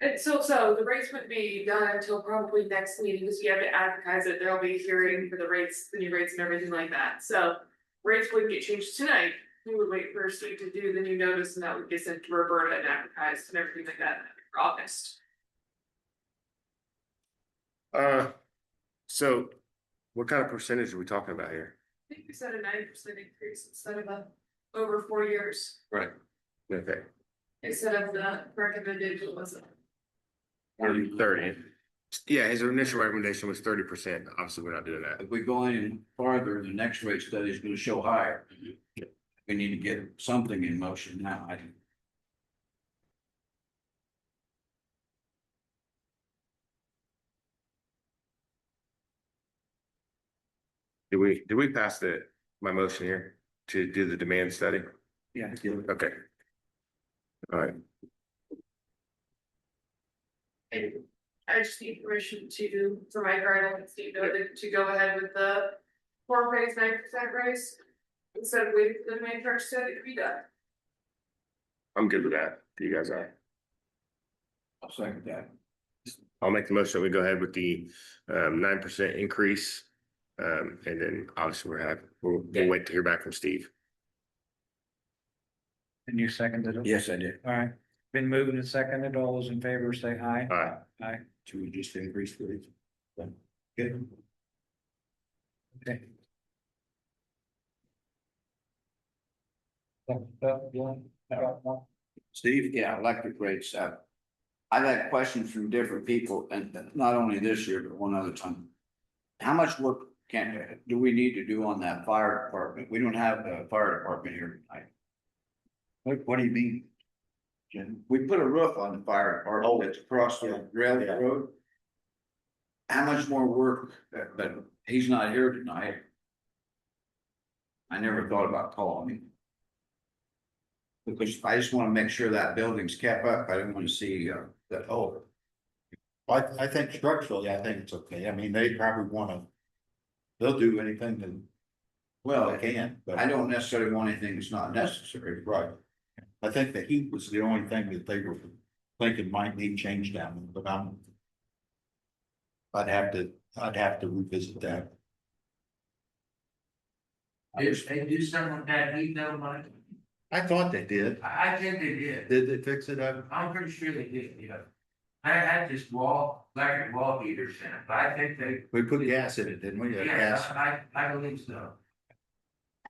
And so the rates wouldn't be done until probably next meeting, because you have to advertise it, there'll be a hearing for the rates, the new rates and everything like that, so. Rates wouldn't get changed tonight, we would wait for Steve to do the new notice, and that would get sent to Roberta and advertised and everything like that for August. So what kind of percentage are we talking about here? I think we said a 9% increase instead of over 4 years, Right. Okay. instead of the recommended, what was it? 30. Yeah, his initial recommendation was 30%. Obviously, we're not doing that. If we go any farther, the next rate study is gonna show higher. We need to get something in motion now. Did we pass my motion here to do the demand study? Yeah. Okay. All right. And I just need permission to, for my guardian, Steve, to go ahead with the 4 raise, 9% raise. Instead of waiting for the main charge study to be done. I'm good with that. You guys are. I'll second that. I'll make the motion. We go ahead with the 9% increase. And then obviously we'll wait to hear back from Steve. And you seconded it? Yes, I did. All right, been moved and seconded. All those in favor say aye. Aye. Aye. Should we just increase the rate? Good. Okay. Steve? Yeah, electric rates. I've had questions from different people, and not only this year, but one other time. How much work do we need to do on that fire department? We don't have a fire department here tonight. What do you mean? Jim, we put a roof on the fire department that's across the railroad road. How much more work, but he's not here tonight. I never thought about calling him. Because I just wanna make sure that building's kept up. I don't wanna see that, oh, I think structurally, I think it's okay. I mean, they probably wanna, they'll do anything that well, they can, but. I don't necessarily want anything that's not necessary. Right. I think the heat was the only thing that they were thinking might need change down, there, but I'd have to revisit that. If they do something with that heat though, Mike, I thought they did. I think they did. Did they fix it up? I'm pretty sure they did, yeah. I had this electric wall heater in it, but I think they, We put gas in it, didn't we? yeah, Gas. I believe so.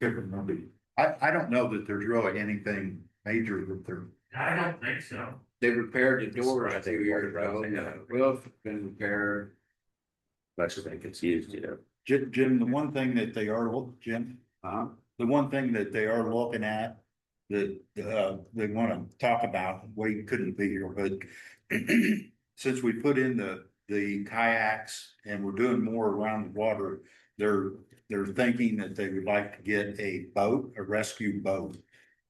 Couldn't remember. I don't know that there's really anything major that they're. I don't think so. They repaired the doors a few years ago, the roof has been repaired. Much as I confused, you know. Jim, the one thing that they are, Jim, the one thing that they are looking at. That they wanna talk about, we couldn't be here, but. Since we put in the kayaks and we're doing more around the water, they're thinking that they would like to get a boat, a rescue boat.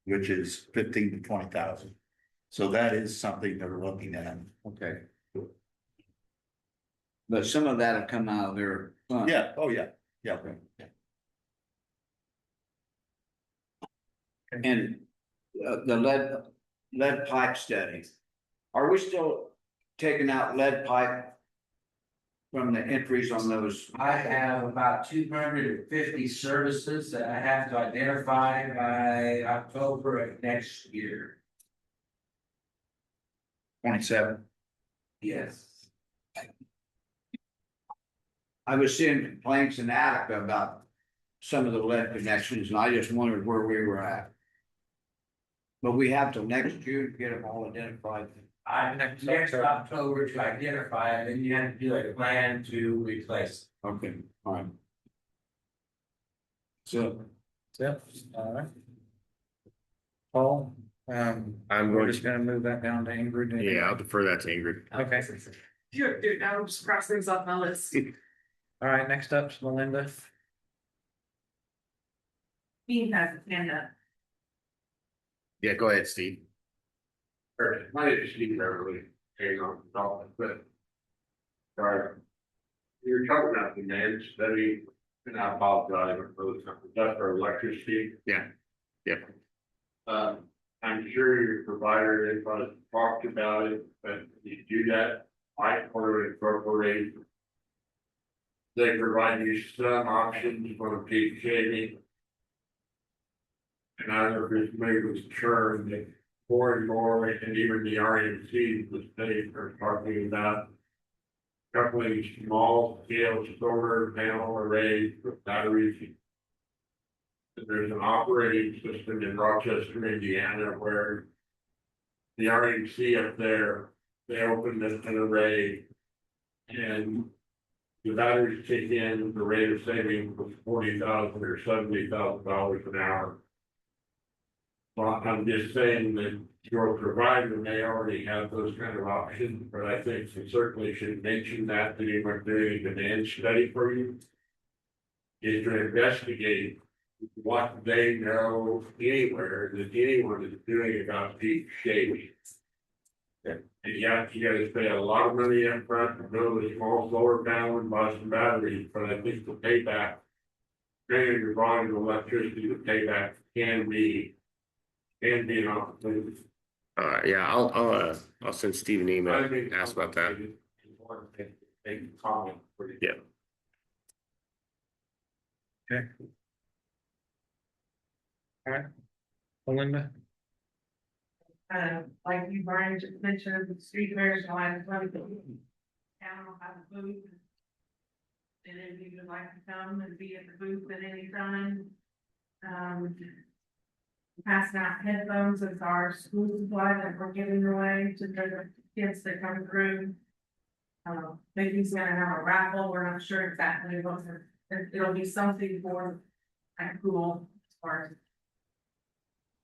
Which is 15,000 to 20,000. So that is something they're looking at. Okay. But some of that'll come out of their fund. Yeah, oh, yeah, yeah. And the lead pipe study. Are we still taking out lead pipe? From the entries on those? I have about 250 services that I have to identify by October of next year. 27. Yes. I was seeing complaints in Attica about some of the lead connections, and I just wondered where we were at. But we have till next June to get them all identified. Next October to identify it, and you have to do a plan to replace. Okay, all right. So, Yeah, all right. Paul, I'm we're going just to, gonna move that down to Ingrid. anyway. yeah, I'll defer that to Ingrid. Okay, Dude, now I'm just cross things off my list. all right, next up's Melinda. Me has Amanda. Yeah, go ahead, Steve. My name is Steve Beverly, hang on, but. Sorry. You're talking about the demand study, and I apologize for that's for electricity. Yeah. Yep. I'm sure your provider, they probably talked about it, but you do that, I order incorporate. They provide you some options for peak shaving. And I don't know if it's maybe with churn that more and more, and even the RMC, the state are talking about. Coupling small scale solar panel arrays with batteries. There's an operating system in Rochester, Indiana, where. The RMC up there, they opened an array. And the batteries kick in, the rate of saving was $40,000 or $70,000 an hour. Well, I'm just saying that your provider may already have those kind of options, but I think you certainly should mention that you were doing a demand study for you. Is to investigate what they know anywhere that anyone is doing about peak shaving. And you gotta spend a lot of money up front to build a small solar panel and buy some batteries, but I think the payback. Paying your volume of electricity, the payback can be an opportunity. Yeah, I'll send Steve an email, ask about that. want to make a comment. Yeah. Okay. All right. Belinda? Like you, Brian, just mentioned, the street fairs, I like to town will have a booth. And if you would like to come and be at the booth at any time. Passing out headphones with our school supply that we're giving away to the kids that come through. Maybe he's gonna have a raffle, we're not sure exactly what, it'll be something for kind of cool, as far as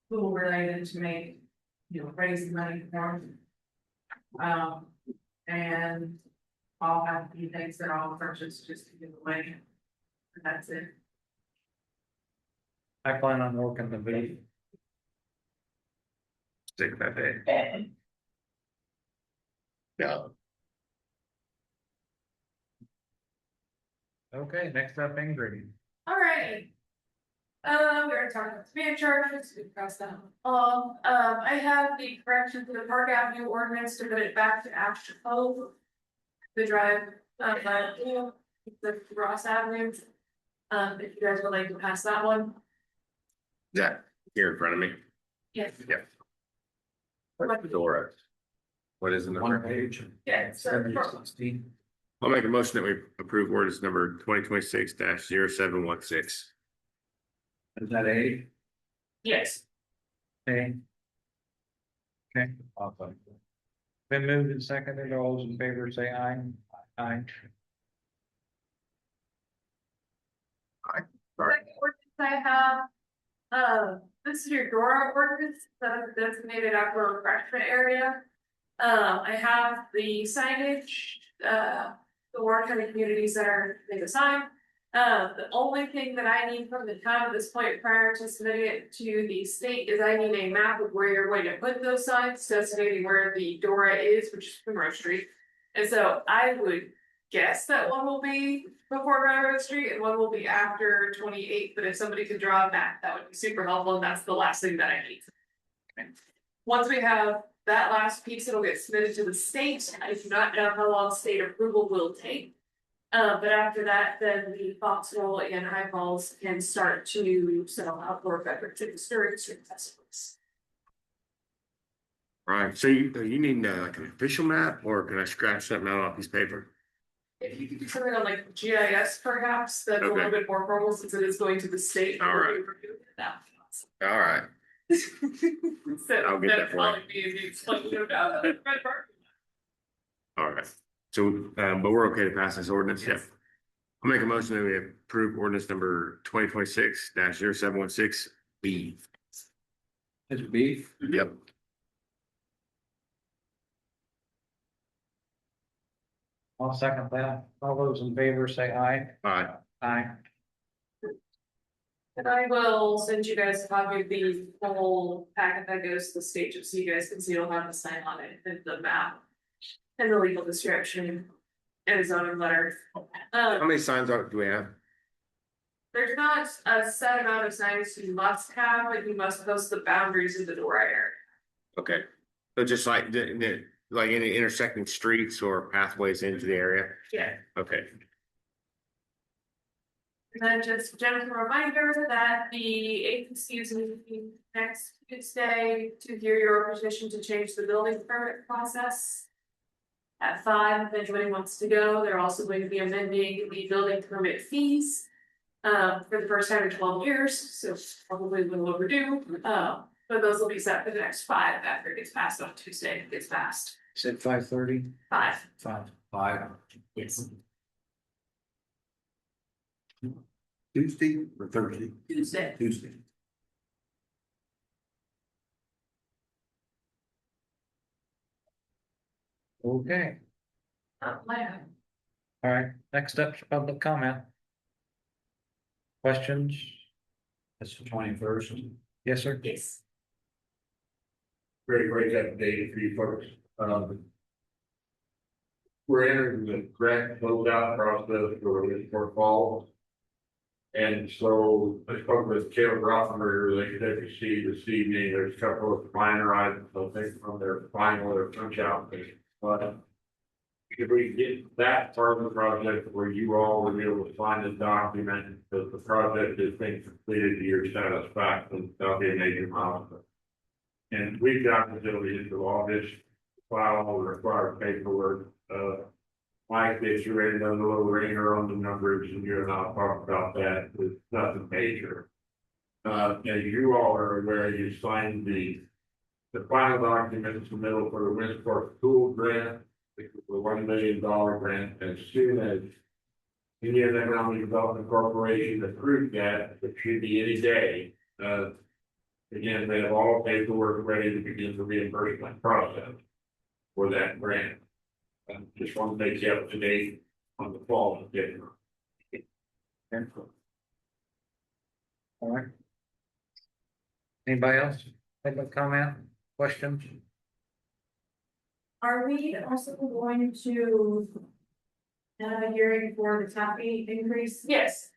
school related to make, raise money for them. And I'll have a few things that I'll purchase just to give away. And that's it. I plan on working the booth. Take that day. Yeah. Okay, next up, Ingrid. All right. We're gonna talk about demand charges, we crossed that off. I have the correction to the Park Avenue ordinance to put it back to Ashton Cove. The drive, the Ross Avenue. If you guys would like to pass that one. Yeah, here in front of me. Yes. Yeah. What's the door? What is the number? One page. Yeah, so, 716. I'll make a motion that we approve ordinance number 2026-0716. Is that A? yes, Okay. Okay. Been moved and seconded, all those in favor say aye. Aye. Sorry. second ordinance I have, this is your door ordinance that is designated outdoor refreshment area. I have the signage, the Warren County Community Center, they assign. The only thing that I need from the town at this point prior to submitting it to the state is I need a map of where you're going to put those signs, designating where the Dora is, which is Primrose Street. And so I would guess that one will be before Railroad Street and one will be after 28, but if somebody could draw a map, that would be super helpful, and that's the last thing that I need. Okay. Once we have that last piece, it'll get submitted to the state. I do not know how long state approval will take. But after that, then the Foxwell and High Falls can start to sell outdoor beverages during certain festivals. Right, so you need like an official map, or can I scratch something out off this paper? If you could do something on like GIS perhaps, that's a Okay. little bit more formal since it is going to the state. All right. All right, So I'll get that that'd for you. probably be the explaining about the red part. all right. So, but we're okay to pass this ordinance, yeah. I'll make a motion that we approve ordinance number 2026-0716 B. It's B. Yep. I'll second that. All those in favor say aye. All right, Aye. And I will send you guys a copy of the whole packet that goes to the state, just so you guys can see it'll have the sign on it, and the map. And the legal description. And a zoning letter. how many signs do we have? There's not a set amount of signs you must have, but you must post the boundaries of the door area. Okay, so just like like any intersecting streets or pathways into the area, Yeah. okay. And then just a gentle reminder that the agency is meeting next Tuesday to hear your petition to change the building permit process. At 5, if anybody wants to go, they're also going to be amending the building permit fees. For the first time in 12 years, so probably a little overdue, but those will be set for the next 5 after it gets passed on Tuesday, if it gets passed. Said 5:30. 5, 5. yes, Tuesday or Thursday? Tuesday. Tuesday. Okay, Not planned. all right, next up is public comment. Questions? That's the 21st. Yes, sir. Yes. Great update for you folks. We're entering the grant closeout process for Williamsport Falls. And so I spoke with Caleb Rothenberger, they received this evening, there's a couple of minor items, I think, from their final or punch out. But if we get that part of the project where you all will be able to find a document that the project has been completed to your satisfaction, that'll be a major milestone. And we've got until the end of August, file all the required paperwork, Mike, if you're ready to know the little ringer on the numbers, and you and I'll talk about that, with nothing major. As you all are aware, you signed the final document submittal for the Williamsport school grant, the $1 million grant, as soon as Indiana Economic Development Corporation approved that, it should be any day. Again, they have all paperwork ready to begin the reimbursement process for that grant. Just want to make you up to date on the fall of it. All right. Anybody else have a comment, questions? Are we also going to have a hearing for the top fee increase? Yes.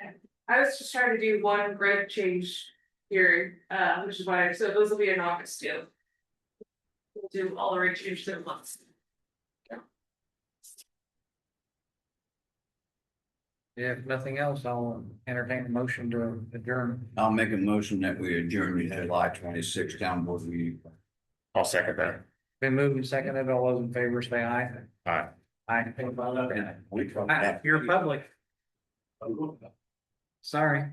Okay. I was just trying to do one grade change hearing, which is why, so those will be in August too. We'll do all the rate changes at once. If nothing else, I'll entertain a motion to adjourn. I'll make a motion that we adjourn the July 26th town board meeting. I'll second that. Been moved and seconded. All those in favor say aye. Aye. Aye. We You're public. Sorry.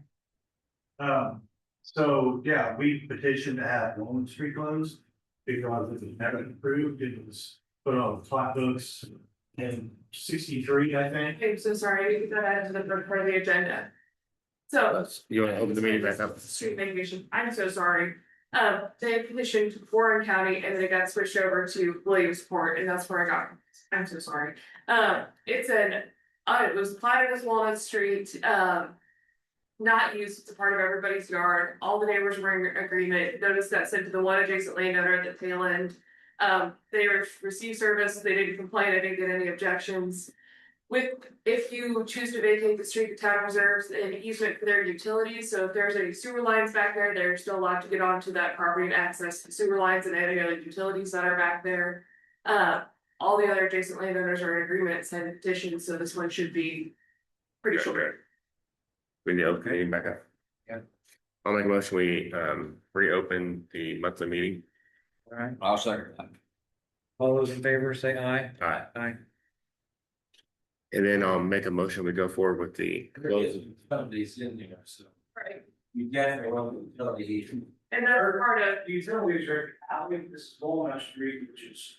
So, yeah, we petitioned to have William Street closed because it was never approved. It was put on flat books in 63, I think. I'm so sorry, I didn't get that added to the first part of the agenda. So. You want to open the meeting back up? Street vacation, I'm so sorry. They petitioned Warren County and then it got switched over to Williamsport and that's where I got, I'm so sorry. It was platted as Walnut Street, not used, it's a part of everybody's yard. All the neighbors were in agreement. Notice got sent to the one adjacent landowner at the tail end. They received service, they didn't complain, I didn't get any objections. If you choose to vacate the street, the town reserves an easement for their utilities, so if there's any sewer lines back there, they're still allowed to get onto that property and access the sewer lines and any other utilities that are back there. All the other adjacent landowners are in agreement, signed petitions, so this one should be pretty short. We need to open the meeting back up. Yeah. I'll make a motion, we reopen the monthly meeting. All right. I'll second that. All those in favor say aye. Aye. Aye. And then I'll make a motion, we go forward with the. Somebody's in there, so Right, you get it, well, utility. and that's part of, The utilities are, I think this is Walnut Street, which is.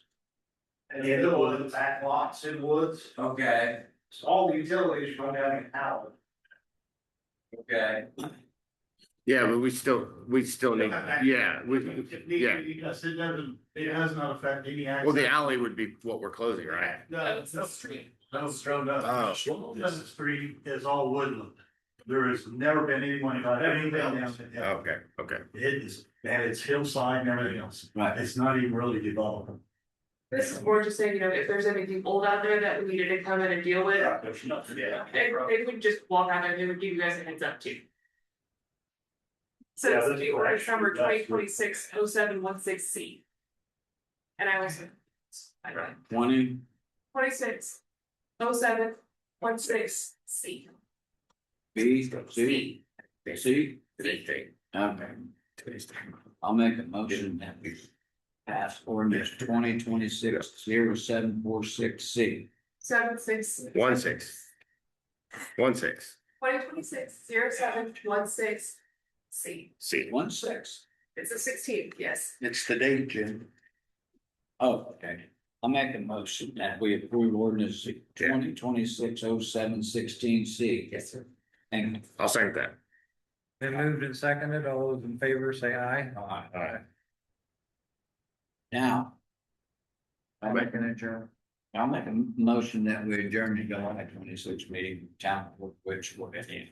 And the other one, back lots in woods, Okay, so all the utilities run down in Howard. okay. Yeah, but we still need, yeah, yeah. Because it doesn't, it does not affect any access. Well, the alley would be what we're closing, right? No, it's the street. No, no. Oh. This street is all woodland. There has never been anyone about anything else. Okay, okay. It is, and it's hillside and everything else. Right. It's not even really developed. This is more just saying, if there's anything old out there that we needed to come in and deal with. There's nothing, yeah. They would just walk out there, they would give you guys a heads up too. So Yeah, it's this the is order actually- number 2026-0716C. And I was. 20, 26-0716C. B, C, C. Anything. Okay. I'll make a motion that we pass ordinance 2026-0746C. 76. 16. 2026-0716C. See, 16. It's a 16, yes. It's the date, Jim. Oh, okay. I'll make a motion that we approve ordinance 2026-0716C. Yes, sir. And I'll second that. Been moved and seconded. All those in favor say aye. Aye. now, I'll make an adjourn. I'll make a motion that we adjourn the July 26th meeting, town, which will be in.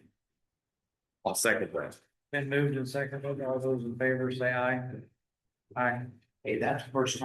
I'll second that. Been moved and seconded. All those in favor say aye. Aye. Hey, that's the first